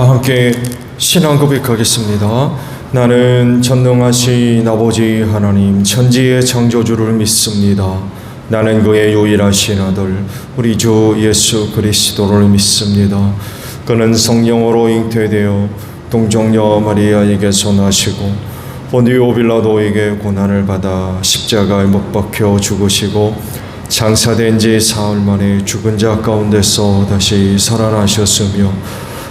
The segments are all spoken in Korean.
함께 신앙 고백하겠습니다. 나는 전능하신 아버지 하나님 천지의 창조주를 믿습니다. 나는 그의 유일하신 아들 우리 주 예수 그리스도를 믿습니다. 그는 성령으로 잉태되어 동정녀 마리아에게서 나시고 본디오 빌라도에게 고난을 받아 십자가에 못 박혀 죽으시고 장사된 지 사흘 만에 죽은 자 가운데서 다시 살아나셨으며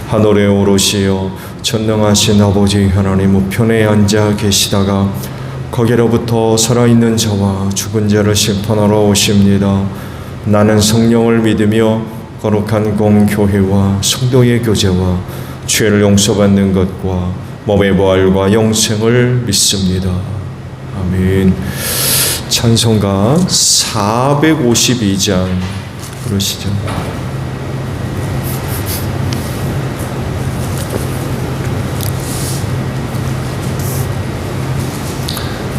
하늘에 오르시어 전능하신 아버지 하나님 우편에 앉아 계시다가 거기로부터 살아있는 자와 죽은 자를 심판하러 오십니다. 나는 성령을 믿으며 거룩한 공교회와 성도의 교제와 죄를 용서받는 것과 몸의 부활과 영생을 믿습니다. 아멘. 찬송가 452장 부르시죠.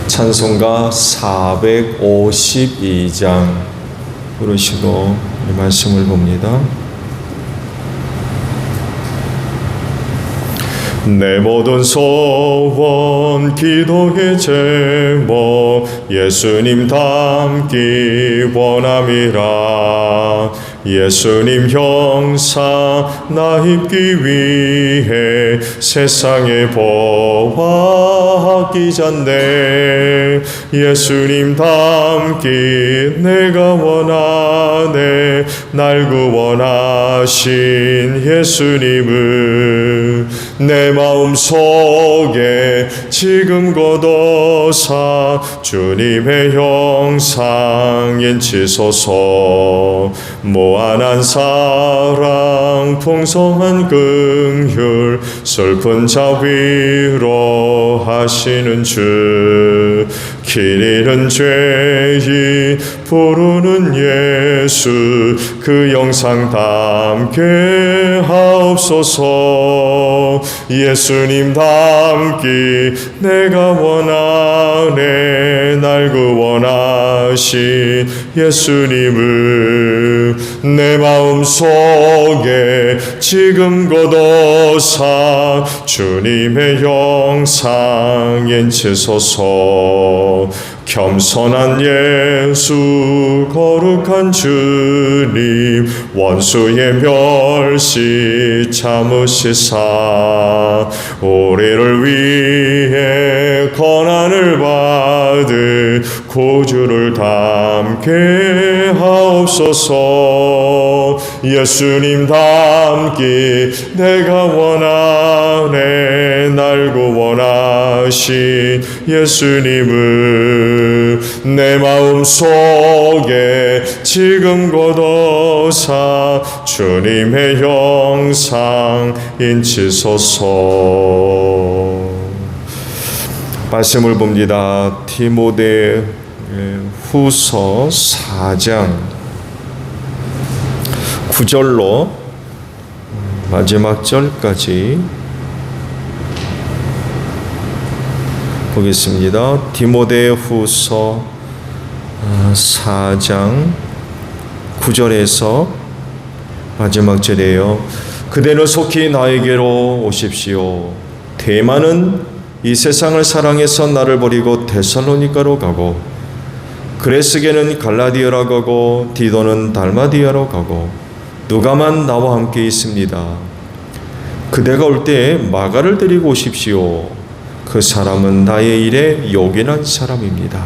찬송가 452장 부르시고 이 말씀을 봅니다. 내 모든 소원 기도의 제목 예수님 닮기 원함이라. 예수님 형상 나 입기 위해 세상에 보아하기 전에 예수님 닮기 내가 원하네. 날 구원하신 예수님을 내 마음속에 지금 거둬사 주님의 형상 인치소서. 무한한 사랑 풍성한 긍휼 슬픈 자 위로하시는 주 길 잃은 죄인 부르는 예수 그 영상 담게 하옵소서. 예수님 닮기 내가 원하네. 날 구원하신 예수님을 내 마음속에 지금 거둬사 주님의 형상 인치소서. 겸손한 예수 거룩한 주님 원수의 멸시 참으시사 우리를 위해 고난을 받을 구주를 담게 하옵소서. 예수님 닮기 내가 원하네. 날 구원하신 예수님을 내 마음속에 지금 거둬사 주님의 형상 인치소서. 말씀을 봅니다. 디모데 후서 4장 9절로 마지막 절까지 보겠습니다. 디모데 후서 4장 9절에서 마지막 절이에요. 그대는 속히 나에게로 오십시오. 데마는 이 세상을 사랑해서 나를 버리고 데살로니가로 가고 그레스게는 갈라디아로 가고 디도는 달마디아로 가고 누가만 나와 함께 있습니다. 그대가 올 때 마가를 데리고 오십시오. 그 사람은 나의 일에 요긴한 사람입니다.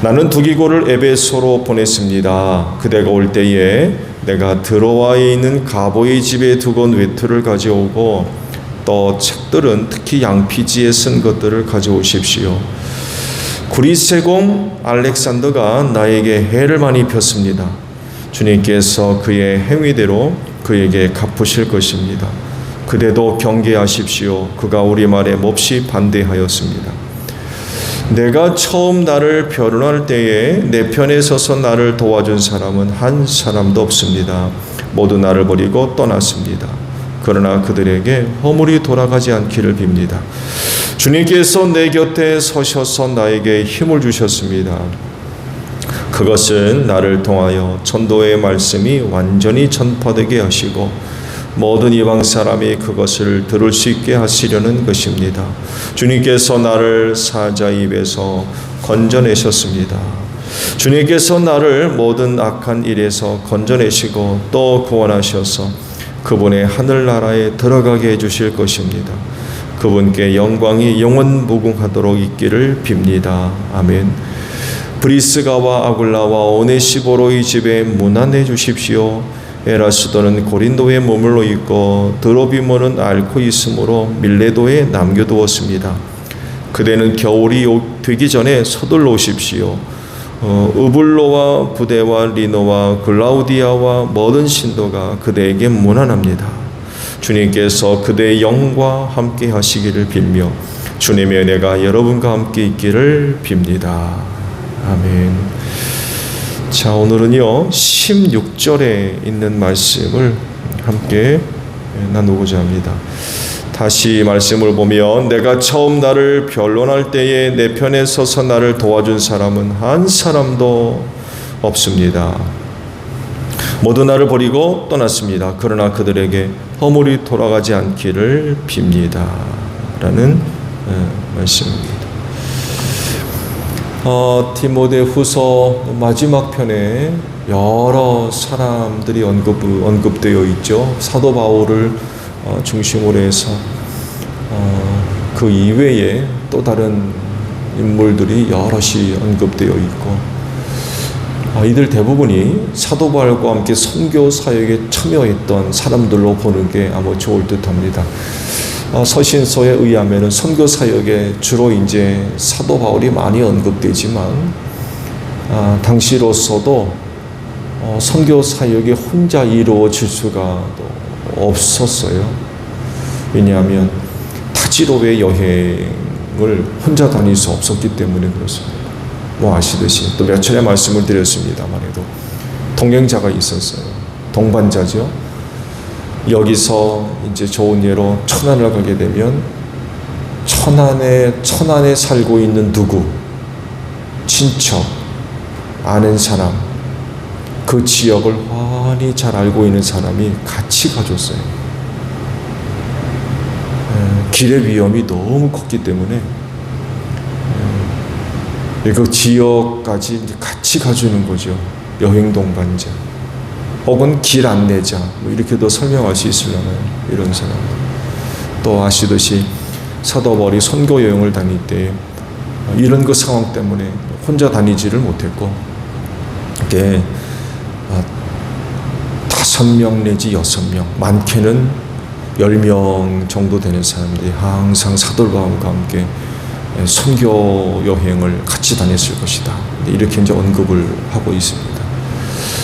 나는 두기고를 에베소로 보냈습니다. 그대가 올 때에 내가 드로아에 있는 가보의 집에 두건 외투를 가져오고 또 책들은 특히 양피지에 쓴 것들을 가져오십시오. 구리세공 알렉산더가 나에게 해를 많이 입혔습니다. 주님께서 그의 행위대로 그에게 갚으실 것입니다. 그대도 경계하십시오. 그가 우리 말에 몹시 반대하였습니다. 내가 처음 나를 변호할 때에 내 편에 서서 나를 도와준 사람은 한 사람도 없습니다. 모두 나를 버리고 떠났습니다. 그러나 그들에게 허물이 돌아가지 않기를 빕니다. 주님께서 내 곁에 서셔서 나에게 힘을 주셨습니다. 그것은 나를 통하여 전도의 말씀이 완전히 전파되게 하시고 모든 이방 사람이 그것을 들을 수 있게 하시려는 것입니다. 주님께서 나를 사자의 입에서 건져내셨습니다. 주님께서 나를 모든 악한 일에서 건져내시고 또 구원하셔서 그분의 하늘나라에 들어가게 해주실 것입니다. 그분께 영광이 영원 무궁하도록 있기를 빕니다. 아멘. 브리스가와 아굴라와 오네시보로의 집에 문안해 주십시오. 에라스도는 고린도에 머물러 있고 드로비모는 앓고 있으므로 밀레도에 남겨두었습니다. 그대는 겨울이 되기 전에 서둘러 오십시오. 우블로와 부데와 리노와 글라우디아와 모든 신도가 그대에게 문안합니다. 주님께서 그대의 영과 함께 하시기를 빌며 주님의 은혜가 여러분과 함께 있기를 빕니다. 아멘. 자, 오늘은요 16절에 있는 말씀을 함께 나누고자 합니다. 다시 말씀을 보면 내가 처음 나를 변론할 때에 내 편에 서서 나를 도와준 사람은 한 사람도 없습니다. 모두 나를 버리고 떠났습니다. 그러나 그들에게 허물이 돌아가지 않기를 빕니다. 라는 말씀입니다. 디모데후서 마지막 편에 여러 사람들이 언급되어 있죠. 사도 바울을 중심으로 해서 그 이외에 또 다른 인물들이 여럿이 언급되어 있고 이들 대부분이 사도 바울과 함께 선교 사역에 참여했던 사람들로 보는 게 아마 좋을 듯합니다. 서신서에 의하면 선교 사역에 주로 이제 사도 바울이 많이 언급되지만 당시로서도 선교 사역이 혼자 이루어질 수가 없었어요. 왜냐하면 타지로의 여행을 혼자 다닐 수 없었기 때문에 그렇습니다. 뭐 아시듯이 또 몇 차례 말씀을 드렸습니다만 해도 동행자가 있었어요. 동반자죠. 여기서 이제 좋은 예로 천안을 가게 되면 천안에 살고 있는 누구, 친척, 아는 사람, 그 지역을 훤히 잘 알고 있는 사람이 같이 가줬어요. 길의 위험이 너무 컸기 때문에 그 지역까지 같이 가주는 거죠. 여행 동반자 혹은 길 안내자 뭐 이렇게도 설명할 수 있으려나요? 이런 사람. 또 아시듯이 사도 바울이 선교 여행을 다닐 때 이런 그 상황 때문에 혼자 다니지를 못했고 이게 5명 내지 6명, 많게는 10명 정도 되는 사람들이 항상 사도 바울과 함께 선교 여행을 같이 다녔을 것이다. 이렇게 이제 언급을 하고 있습니다.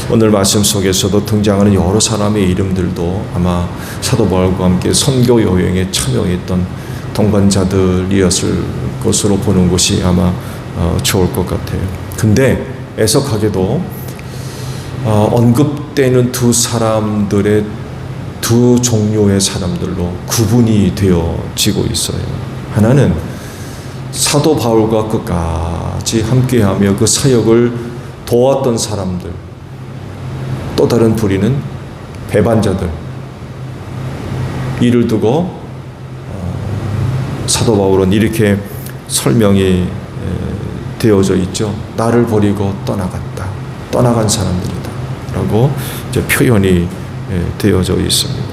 오늘 말씀 속에서도 등장하는 여러 사람의 이름들도 아마 사도 바울과 함께 선교 여행에 참여했던 동반자들이었을 것으로 보는 것이 아마 좋을 것 같아요. 근데 애석하게도 언급되는 두 사람들의 두 종류의 사람들로 구분이 되어지고 있어요. 하나는 사도 바울과 끝까지 함께하며 그 사역을 도왔던 사람들, 또 다른 부류는 배반자들. 이를 두고 사도 바울은 이렇게 설명이 되어져 있죠. 나를 버리고 떠나간 사람들이다 라고 이제 표현이 되어져 있습니다.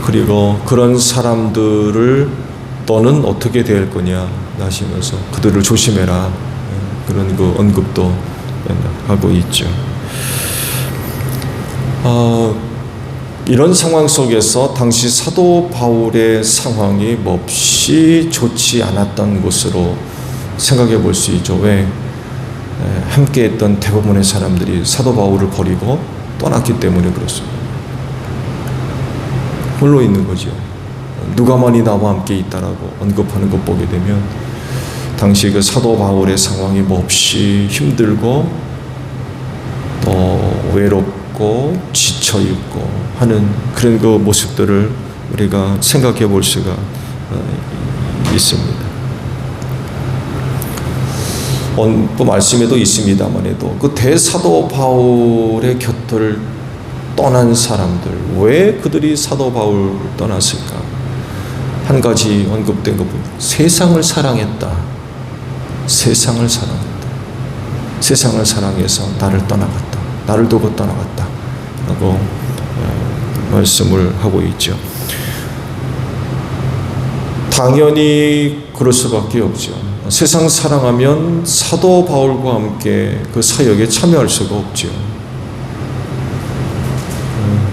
그리고 그런 사람들을 너는 어떻게 될 거냐 하시면서 그들을 조심해라, 그런 그 언급도 하고 있죠. 이런 상황 속에서 당시 사도 바울의 상황이 몹시 좋지 않았던 것으로 생각해 볼 수 있죠. 왜? 함께했던 대부분의 사람들이 사도 바울을 버리고 떠났기 때문에 그렇습니다. 홀로 있는 거죠. 누가만이 나와 함께 있다라고 언급하는 것 보게 되면 당시 그 사도 바울의 상황이 몹시 힘들고 또 외롭고 지쳐 있고 하는 그런 그 모습들을 우리가 생각해 볼 수가 있습니다. 또 말씀에도 있습니다만 해도 그 대사도 바울의 곁을 떠난 사람들, 왜 그들이 사도 바울을 떠났을까? 한 가지 언급된 것 보면 세상을 사랑했다. 세상을 사랑했다. 세상을 사랑해서 나를 떠나갔다. 나를 두고 떠나갔다. 라고 말씀을 하고 있죠. 당연히 그럴 수밖에 없죠. 세상 사랑하면 사도 바울과 함께 그 사역에 참여할 수가 없죠.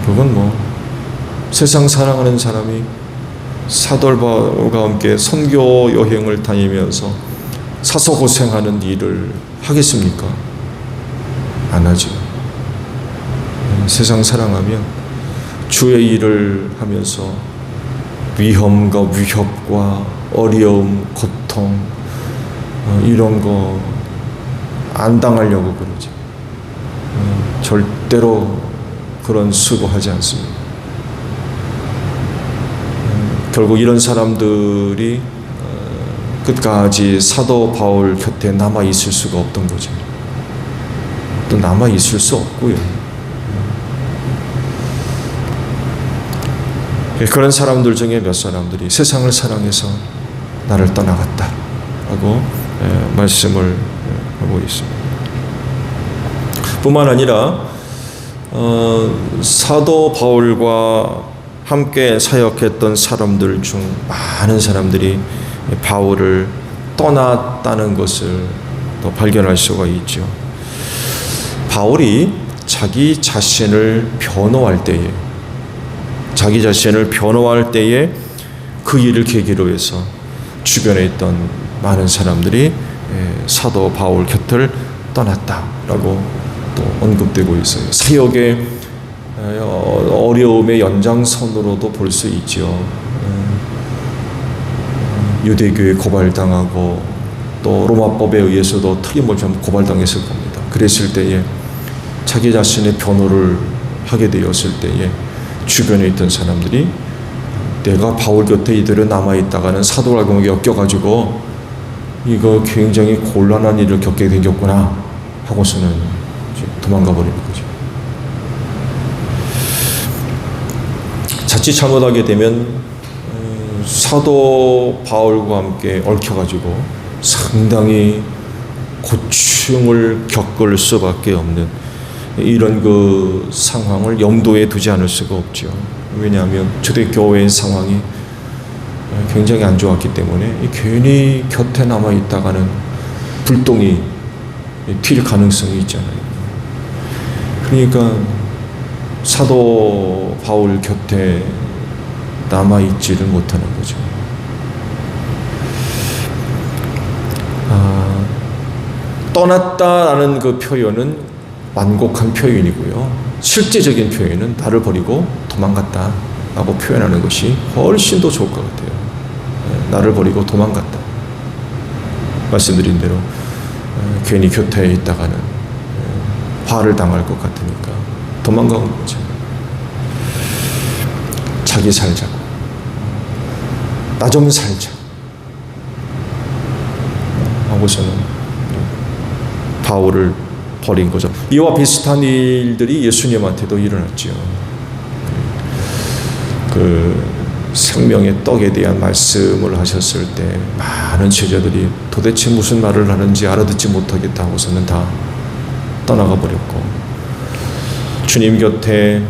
그건 뭐 세상 사랑하는 사람이 사도 바울과 함께 선교 여행을 다니면서 사서 고생하는 일을 하겠습니까? 안 하죠. 세상 사랑하면 주의 일을 하면서 위험과 위협과 어려움, 고통 이런 거 안 당하려고 그러죠. 절대로 그런 수고하지 않습니다. 결국 이런 사람들이 끝까지 사도 바울 곁에 남아 있을 수가 없던 거죠. 또 남아 있을 수 없고요. 그런 사람들 중에 몇 사람들이 세상을 사랑해서 나를 떠나갔다라고 말씀을 하고 있습니다. 뿐만 아니라 사도 바울과 함께 사역했던 사람들 중 많은 사람들이 바울을 떠났다는 것을 또 발견할 수가 있죠. 바울이 자기 자신을 변호할 때에 그 일을 계기로 해서 주변에 있던 많은 사람들이 사도 바울 곁을 떠났다라고 또 언급되고 있어요. 사역의 어려움의 연장선으로도 볼 수 있죠. 유대교에 고발당하고 또 로마법에 의해서도 틀림없이 고발당했을 겁니다. 그랬을 때에 자기 자신의 변호를 하게 되었을 때에 주변에 있던 사람들이 내가 바울 곁에 이대로 남아있다가는 사도라고 엮여가지고 이거 굉장히 곤란한 일을 겪게 생겼구나 하고서는 도망가 버리는 거죠. 자칫 잘못하게 되면 사도 바울과 함께 얽혀가지고 상당히 고충을 겪을 수밖에 없는 이런 그 상황을 염두에 두지 않을 수가 없죠. 왜냐하면 초대교회의 상황이 굉장히 안 좋았기 때문에 괜히 곁에 남아 있다가는 불똥이 튈 가능성이 있잖아요. 그러니까 사도 바울 곁에 남아 있지를 못하는 거죠. 떠났다라는 그 표현은 완곡한 표현이고요. 실제적인 표현은 나를 버리고 도망갔다라고 표현하는 것이 훨씬 더 좋을 것 같아요. 나를 버리고 도망갔다. 말씀드린 대로 괜히 곁에 있다가는 화를 당할 것 같으니까 도망간 거죠. 자기 살자고. 나 좀 살자. 하고서는 바울을 버린 거죠. 이와 비슷한 일들이 예수님한테도 일어났죠. 그 생명의 떡에 대한 말씀을 하셨을 때 많은 제자들이 도대체 무슨 말을 하는지 알아듣지 못하겠다 하고서는 다 떠나가 버렸고, 주님 곁에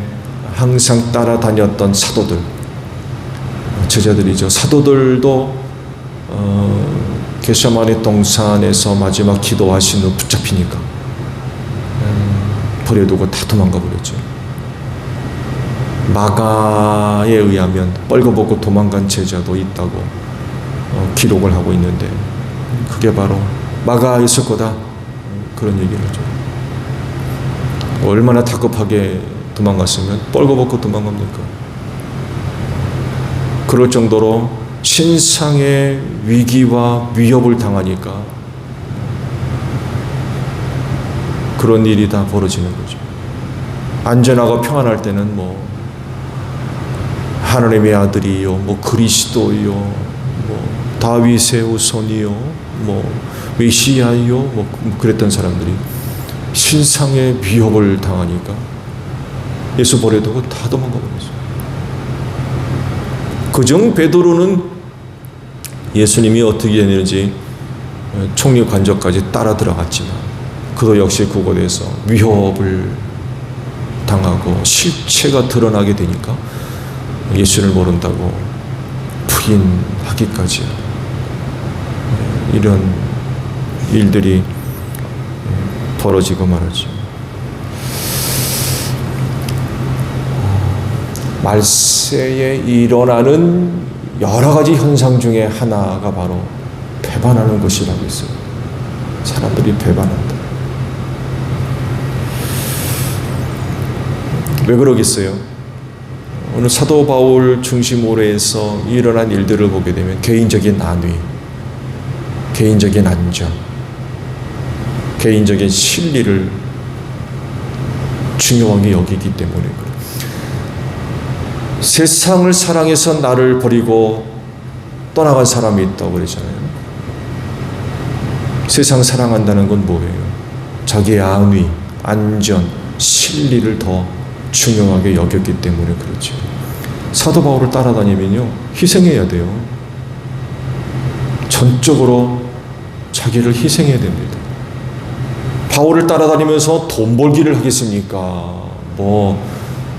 항상 따라다녔던 사도들, 제자들이죠. 사도들도 겟세마네 동산에서 마지막 기도하신 후 붙잡히니까 버려두고 다 도망가 버렸죠. 마가에 의하면 뻘거벗고 도망간 제자도 있다고 기록을 하고 있는데 그게 바로 마가였을 거다, 그런 얘기를 하죠. 얼마나 다급하게 도망갔으면 뻘거벗고 도망갑니까? 그럴 정도로 신상의 위기와 위협을 당하니까 그런 일이 다 벌어지는 거죠. 안전하고 평안할 때는 뭐 하나님의 아들이요, 뭐 그리스도요, 뭐 다윗의 후손이요, 뭐 메시아요, 뭐 그랬던 사람들이 신상의 위협을 당하니까 예수 버려두고 다 도망가 버렸어요. 그중 베드로는 예수님이 어떻게 되는지 총리 관저까지 따라 들어갔지만 그도 역시 그곳에서 위협을 당하고 실체가 드러나게 되니까 예수를 모른다고 부인하기까지 이런 일들이 벌어지고 말하죠. 말세에 일어나는 여러 가지 현상 중에 하나가 바로 배반하는 것이라고 있어요. 사람들이 배반한다. 왜 그러겠어요? 오늘 사도 바울 중심으로 해서 일어난 일들을 보게 되면 개인적인 안위, 개인적인 안전, 개인적인 실리를 중요하게 여기기 때문에 그래요. 세상을 사랑해서 나를 버리고 떠나간 사람이 있다고 그러잖아요. 세상 사랑한다는 건 뭐예요? 자기의 안위, 안전, 실리를 더 중요하게 여겼기 때문에 그렇죠. 사도 바울을 따라다니면요, 희생해야 돼요. 전적으로 자기를 희생해야 됩니다. 바울을 따라다니면서 돈 벌기를 하겠습니까?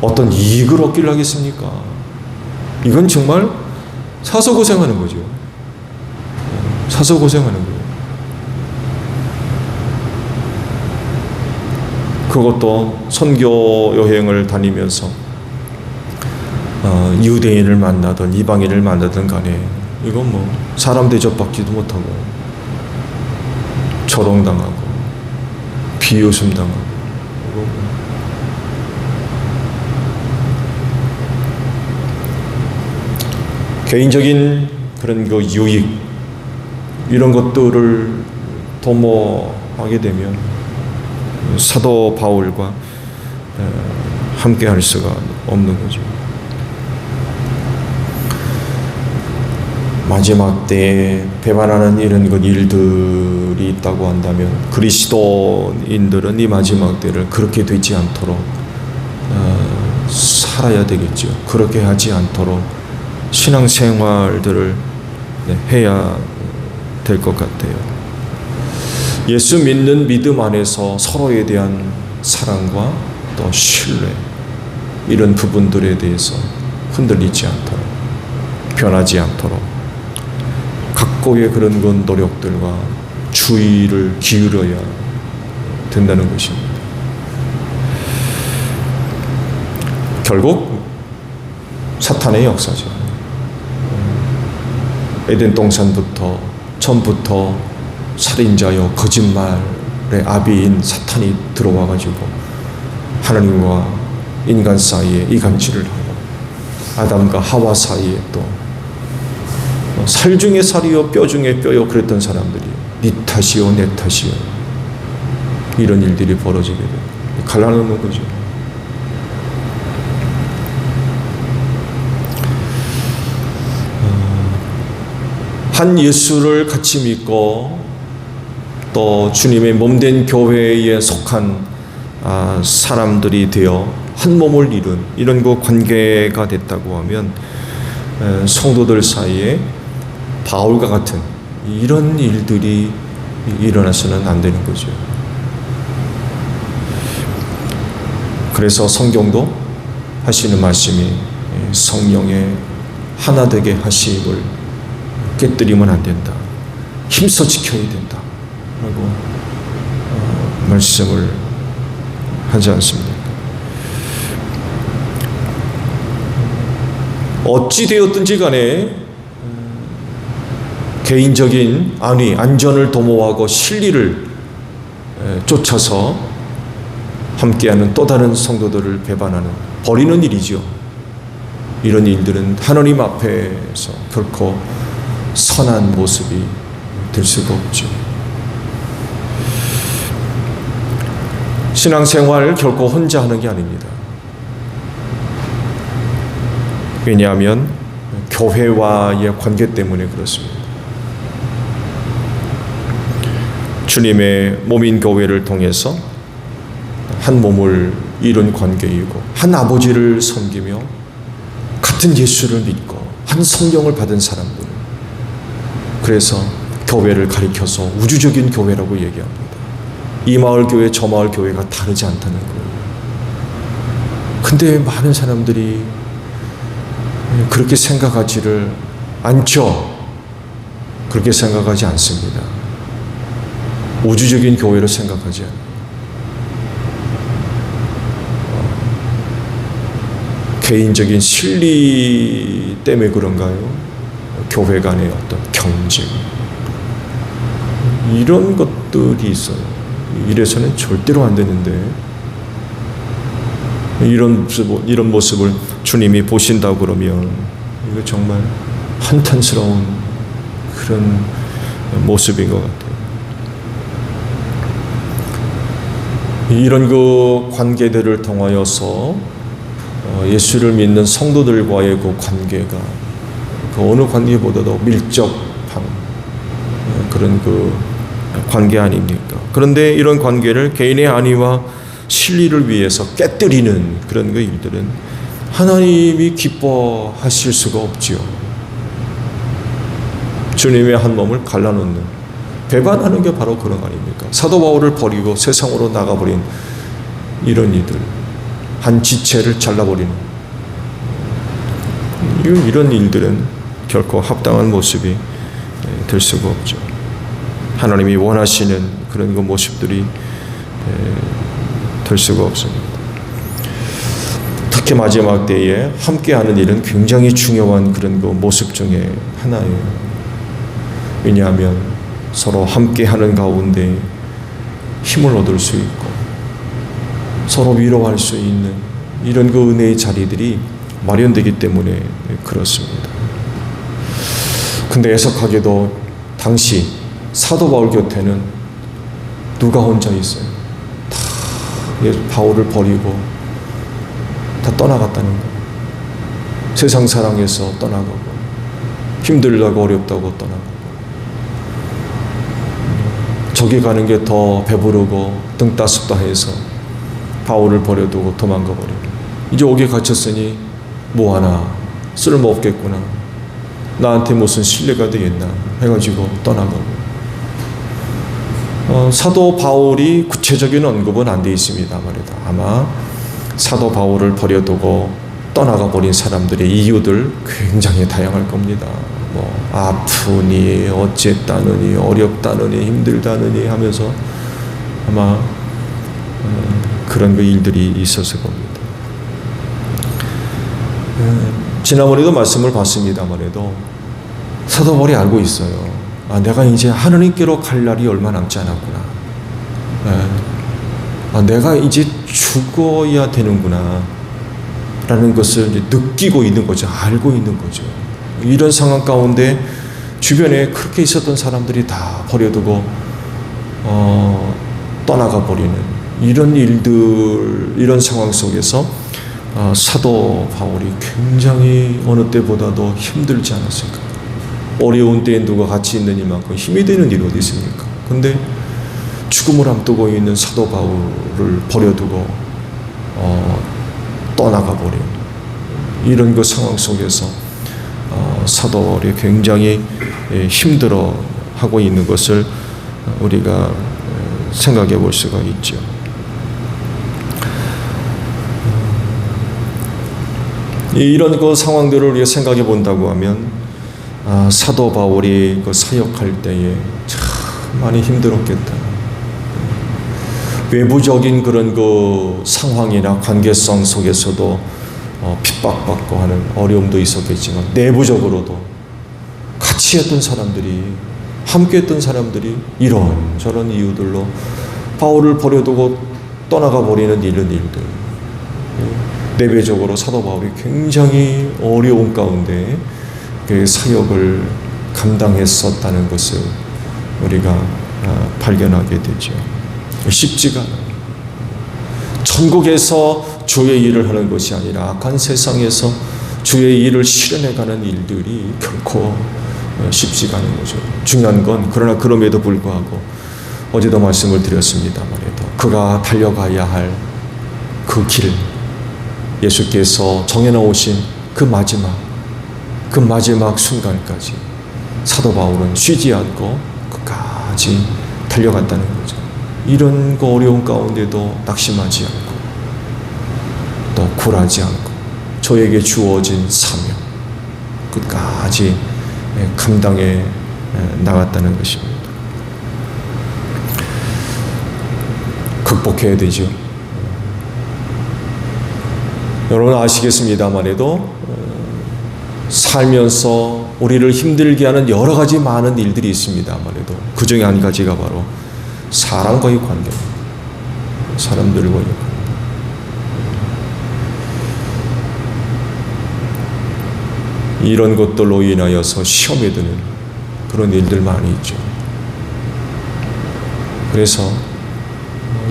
어떤 이익을 얻기를 하겠습니까? 이건 정말 사서 고생하는 거죠. 사서 고생하는 거예요. 그것도 선교 여행을 다니면서 유대인을 만나든 이방인을 만나든 간에 이건 사람 대접받지도 못하고 조롱당하고 비웃음당하고 개인적인 그런 유익 이런 것들을 도모하게 되면 사도 바울과 함께 할 수가 없는 거죠. 마지막 때에 배반하는 이런 일들이 있다고 한다면 그리스도인들은 이 마지막 때를 그렇게 되지 않도록 살아야 되겠죠. 그렇게 하지 않도록 신앙생활들을 해야 될 것 같아요. 예수 믿는 믿음 안에서 서로에 대한 사랑과 또 신뢰 이런 부분들에 대해서 흔들리지 않도록 변하지 않도록 각고의 그런 노력들과 주의를 기울여야 된다는 것입니다. 결국 사탄의 역사죠. 에덴 동산부터 처음부터 살인자요 거짓말의 아비인 사탄이 들어와가지고 하나님과 인간 사이에 이간질을 하고 아담과 하와 사이에 또 살 중에 살이요 뼈 중에 뼈요 그랬던 사람들이 네 탓이요 내 탓이요 이런 일들이 벌어지게 돼요. 갈라놓는 거죠. 한 예수를 같이 믿고 또 주님의 몸된 교회에 속한 사람들이 되어 한 몸을 이룬 이런 관계가 됐다고 하면 성도들 사이에 바울과 같은 이런 일들이 일어나서는 안 되는 거죠. 그래서 성경도 하시는 말씀이 성령의 하나 되게 하심을 깨뜨리면 안 된다. 힘써 지켜야 된다. 라고 말씀을 하지 않습니까? 어찌 되었든지 간에 개인적인 안위, 안전을 도모하고 실리를 쫓아서 함께하는 또 다른 성도들을 배반하는 버리는 일이죠. 이런 일들은 하나님 앞에서 결코 선한 모습이 될 수가 없죠. 신앙생활 결코 혼자 하는 게 아닙니다. 왜냐하면 교회와의 관계 때문에 그렇습니다. 주님의 몸인 교회를 통해서 한 몸을 이런 관계이고, 한 아버지를 섬기며 같은 예수를 믿고 한 성령을 받은 사람들. 그래서 교회를 가리켜서 우주적인 교회라고 얘기합니다. 이 마을 교회 저 마을 교회가 다르지 않다는 거예요. 근데 많은 사람들이 그렇게 생각하지를 않죠. 그렇게 생각하지 않습니다. 우주적인 교회로 생각하지 않아요. 개인적인 실리 때문에 그런가요? 교회 간의 어떤 경쟁, 이런 것들이 있어요. 이래서는 절대로 안 되는데, 이런 모습을 주님이 보신다고 그러면 이거 정말 한탄스러운 그런 모습인 것 같아요. 이런 그 관계들을 통하여서 예수를 믿는 성도들과의 그 관계가 그 어느 관계보다도 밀접한 그런 그 관계 아닙니까? 그런데 이런 관계를 개인의 안위와 실리를 위해서 깨뜨리는 그런 그 일들은 하나님이 기뻐하실 수가 없지요. 주님의 한 몸을 갈라놓는, 배반하는 게 바로 그런 거 아닙니까? 사도 바울을 버리고 세상으로 나가버린 이런 이들, 한 지체를 잘라버리는 이런 일들은 결코 합당한 모습이 될 수가 없죠. 하나님이 원하시는 그런 그 모습들이 될 수가 없습니다. 특히 마지막 때에 함께하는 일은 굉장히 중요한 그런 그 모습 중에 하나예요. 왜냐하면 서로 함께하는 가운데 힘을 얻을 수 있고 서로 위로할 수 있는 이런 그 은혜의 자리들이 마련되기 때문에 그렇습니다. 근데 애석하게도 당시 사도 바울 곁에는 누가 혼자 있어요? 다 바울을 버리고 다 떠나갔다는 거예요. 세상 사랑에서 떠나가고 힘들다고 어렵다고 떠나가고 저기 가는 게 더 배부르고 등 따숩다 해서 바울을 버려두고 도망가 버리고, 이제 옥에 갇혔으니 뭐하나 쓸모없겠구나, 나한테 무슨 신뢰가 되겠나 해가지고 떠나가고, 사도 바울이 구체적인 언급은 안 돼 있습니다. 말이다. 아마 사도 바울을 버려두고 떠나가 버린 사람들의 이유들 굉장히 다양할 겁니다. 뭐 아프니 어쨌다느니 어렵다느니 힘들다느니 하면서 아마 그런 그 일들이 있었을 겁니다. 지난번에도 말씀을 봤습니다만 해도 사도 바울이 알고 있어요. 내가 이제 하느님께로 갈 날이 얼마 남지 않았구나. 내가 이제 죽어야 되는구나 라는 것을 이제 느끼고 있는 거죠. 알고 있는 거죠. 이런 상황 가운데 주변에 그렇게 있었던 사람들이 다 버려두고 떠나가 버리는 이런 일들, 이런 상황 속에서 사도 바울이 굉장히 어느 때보다도 힘들지 않았을까. 어려운 때에 누가 같이 있는 이만큼 힘이 되는 일이 어디 있습니까? 근데 죽음을 앞두고 있는 사도 바울을 버려두고 떠나가 버린 이런 그 상황 속에서 사도 바울이 굉장히 힘들어하고 있는 것을 우리가 생각해 볼 수가 있죠. 이런 그 상황들을 우리가 생각해 본다고 하면 사도 바울이 그 사역할 때에 참 많이 힘들었겠다. 외부적인 그런 그 상황이나 관계성 속에서도 핍박받고 하는 어려움도 있었겠지만 내부적으로도 같이 했던 사람들이, 함께 했던 사람들이 이런저런 이유들로 바울을 버려두고 떠나가 버리는 이런 일들, 내부적으로 사도 바울이 굉장히 어려운 가운데 그 사역을 감당했었다는 것을 우리가 발견하게 되죠. 쉽지가 않아요. 천국에서 주의 일을 하는 것이 아니라 악한 세상에서 주의 일을 실현해가는 일들이 결코 쉽지가 않은 거죠. 중요한 건 그러나 그럼에도 불구하고 어제도 말씀을 드렸습니다만 해도 그가 달려가야 할 그 길, 예수께서 정해놓으신 그 마지막 순간까지 사도 바울은 쉬지 않고 끝까지 달려갔다는 거죠. 이런 거 어려운 가운데도 낙심하지 않고 또 굴하지 않고 저에게 주어진 사명 끝까지 감당해 나갔다는 것입니다. 극복해야 되죠. 여러분 아시겠습니다만에도 살면서 우리를 힘들게 하는 여러 가지 많은 일들이 있습니다만에도 그 중에 한 가지가 바로 사람과의 관계입니다. 사람들과의 관계. 이런 것들로 인하여서 시험에 드는 그런 일들 많이 있죠. 그래서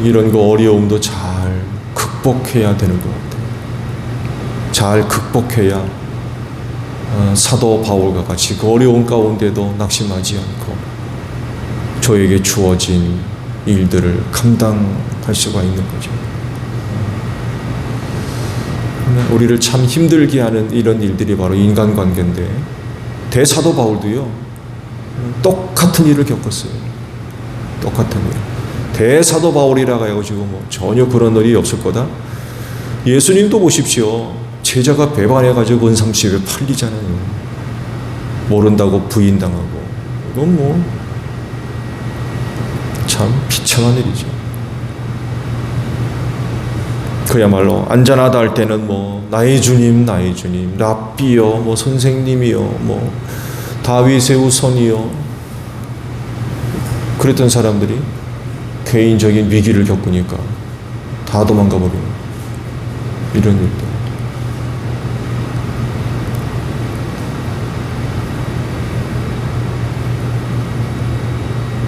이런 거 어려움도 잘 극복해야 되는 것 같아요. 잘 극복해야 사도 바울과 같이 그 어려운 가운데도 낙심하지 않고 저에게 주어진 일들을 감당할 수가 있는 거죠. 우리를 참 힘들게 하는 이런 일들이 바로 인간관계인데 대사도 바울도요 똑같은 일을 겪었어요. 똑같은 일. 대사도 바울이라고 해가지고 뭐 전혀 그런 일이 없을 거다. 예수님도 보십시오. 제자가 배반해가지고 은삼십에 팔리잖아요. 모른다고 부인당하고. 이건 뭐 참 비참한 일이죠. 그야말로 안전하다 할 때는 뭐 나의 주님, 나의 주님, 랍비요, 뭐 선생님이요, 뭐 다윗의 후손이요. 그랬던 사람들이 개인적인 위기를 겪으니까 다 도망가 버리는 이런 일들.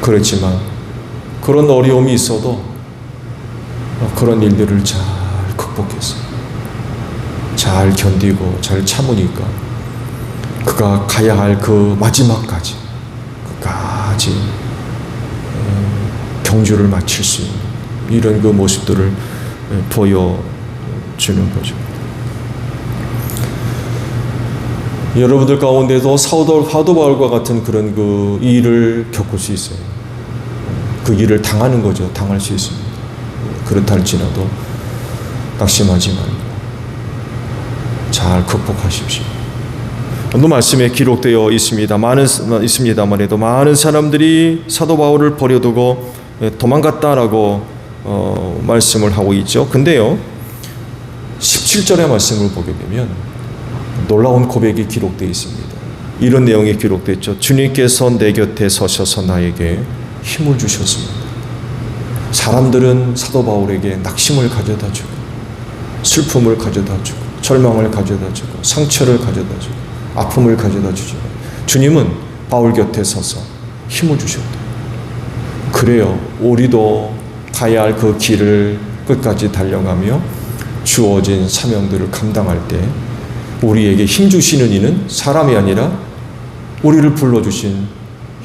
그렇지만 그런 어려움이 있어도 그런 일들을 잘 극복했어요. 잘 견디고 잘 참으니까 그가 가야 할 그 마지막까지 끝까지 경주를 마칠 수 있는 이런 그 모습들을 보여주는 거죠. 여러분들 가운데도 사도 바울과 같은 그런 그 일을 겪을 수 있어요. 그 일을 당하는 거죠. 당할 수 있습니다. 그렇다 할지라도 낙심하지 말고 잘 극복하십시오. 오늘 말씀에 기록되어 있습니다만에도 많은 사람들이 사도 바울을 버려두고 도망갔다라고 말씀을 하고 있죠. 근데요 17절의 말씀을 보게 되면 놀라운 고백이 기록되어 있습니다. 이런 내용이 기록되어 있죠. 주님께서 내 곁에 서셔서 나에게 힘을 주셨습니다. 사람들은 사도 바울에게 낙심을 가져다 주고 슬픔을 가져다 주고 절망을 가져다 주고 상처를 가져다 주고 아픔을 가져다 주죠. 주님은 바울 곁에 서서 힘을 주셨다. 그래요. 우리도 가야 할 그 길을 끝까지 달려가며 주어진 사명들을 감당할 때 우리에게 힘 주시는 이는 사람이 아니라 우리를 불러주신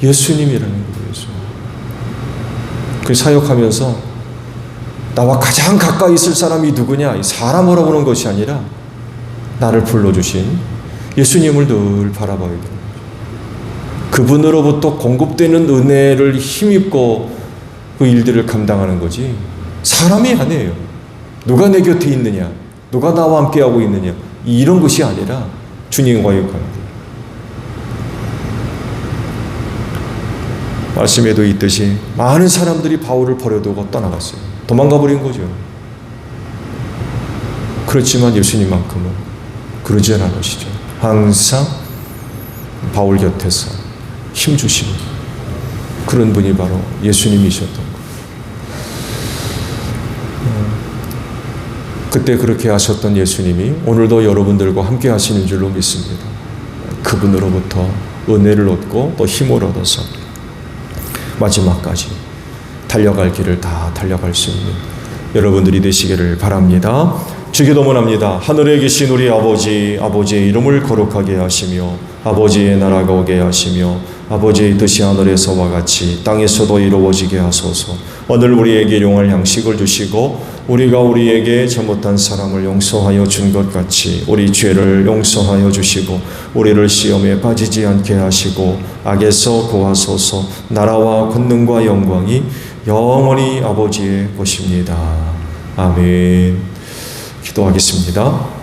예수님이라는 거예요. 그 사역하면서 나와 가장 가까이 있을 사람이 누구냐? 사람으로 보는 것이 아니라 나를 불러주신 예수님을 늘 바라봐야 됩니다. 그분으로부터 공급되는 은혜를 힘입고 그 일들을 감당하는 거지 사람이 아니에요. 누가 내 곁에 있느냐? 누가 나와 함께하고 있느냐? 이런 것이 아니라 주님과의 관계. 말씀에도 있듯이 많은 사람들이 바울을 버려두고 떠나갔어요. 도망가 버린 거죠. 그렇지만 예수님만큼은 그러지 않으시죠. 항상 바울 곁에서 힘주시는 그런 분이 바로 예수님이셨던 거예요. 그때 그렇게 하셨던 예수님이 오늘도 여러분들과 함께 하시는 줄로 믿습니다. 그분으로부터 은혜를 얻고 또 힘을 얻어서 마지막까지 달려갈 길을 다 달려갈 수 있는 여러분들이 되시기를 바랍니다. 주기도문합니다. 하늘에 계신 우리 아버지, 아버지의 이름을 거룩하게 하시며 아버지의 나라가 오게 하시며 아버지의 뜻이 하늘에서와 같이 땅에서도 이루어지게 하소서. 오늘 우리에게 일용할 양식을 주시고 우리가 우리에게 잘못한 사람을 용서하여 준 것 같이 우리 죄를 용서하여 주시고 우리를 시험에 빠지지 않게 하시고 악에서 구하소서. 나라와 권능과 영광이 영원히 아버지의 것입니다. 아멘. 기도하겠습니다.